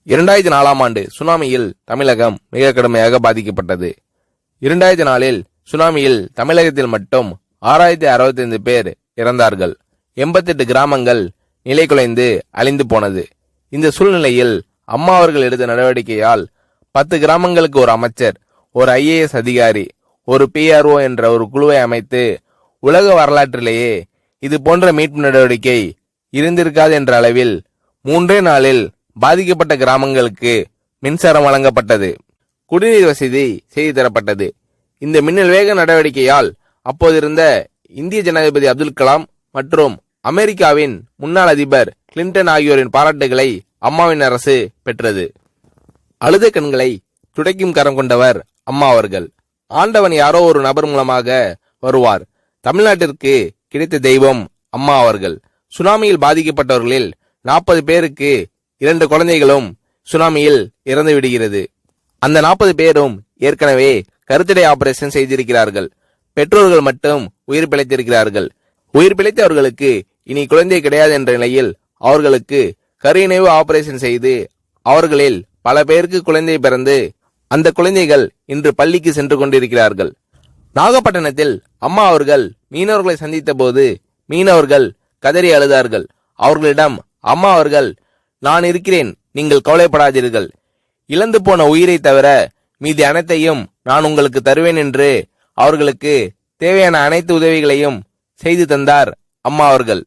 2004ஆம் ஆண்டு சுனாமியில் தமிழகம் மிக கடுமையாக பாதிக்கப்பட்டது. 2004இல் சுனாமியில் தமிழகத்தில் மட்டும் 6065 பேர் இறந்தார்கள். 88 கிராமங்கள் நிலைகுலைந்து அழிந்து போனது. இந்த சூழ்நிலையில் அம்மா அவர்கள் எடுத்த நடவடிக்கையால் 10 கிராமங்களுக்கு ஒரு அமைச்சர், ஒரு IAS அதிகாரி, ஒரு PRO என்ற ஒரு குழுவை அமைத்து உலக வரலாற்றிலேயே இது போன்ற மீட்பு நடவடிக்கை இருந்திருக்காது என்ற அளவில் 3 நாளில் பாதிக்கப்பட்ட கிராமங்களுக்கு மின்சாரம் வழங்கப்பட்டது. குடிநீர் வசதி செய்து தரப்பட்டது. இந்த மின்னல் வேக நடவடிக்கையால் அப்போதிருந்த இந்திய ஜனாதிபதி அப்துல் கலாம் மற்றும் அமெரிக்காவின் முன்னாள் அதிபர் கிளின்டன் ஆகியோரின் பாராட்டுகளை அம்மாவின் அரசு பெற்றது. அழுத கண்களை துடைக்கும் கரம் கொண்டவர் அம்மா அவர்கள். ஆண்டவன் யாரோ ஒரு நபர் மூலமாக வருவார். தமிழ்நாட்டிற்கு கிடைத்த தெய்வம் அம்மா அவர்கள். சுனாமியில் பாதிக்கப்பட்டவர்களில் 40 பேருக்கு 2 குழந்தைகளும் சுனாமியில் இறந்து விடுகிறது. அந்த 40 பேரும் ஏற்கனவே கருத்தடை ஆபரேஷன் செய்திருக்கிறார்கள். பெற்றோர்கள் மட்டும் உயிர் பிழைத்திருக்கிறார்கள். உயிர் பிழைத்தவர்களுக்கு இனி குழந்தை கிடையாது என்ற நிலையில் அவர்களுக்கு கருணைவு ஆபரேஷன் செய்து அவர்களில் பல பேருக்கு குழந்தை பிறந்து அந்த குழந்தைகள் இன்று பள்ளிக்கு சென்று கொண்டிருக்கிறார்கள். நாகப்பட்டினத்தில் அம்மா அவர்கள் மீனவர்களை சந்தித்த போது மீனவர்கள் கதறி அழுதார்கள். அவர்களிடம் அம்மா அவர்கள், நான் இருக்கிறேன், நீங்கள் கவலைப்படாதீர்கள், இழந்து போன உயிரை தவிர மீதி அனைத்தையும் நான் உங்களுக்கு தருவேன் என்று அவர்களுக்கு தேவையான அனைத்து உதவிகளையும் செய்து தந்தார் அம்மா அவர்கள்.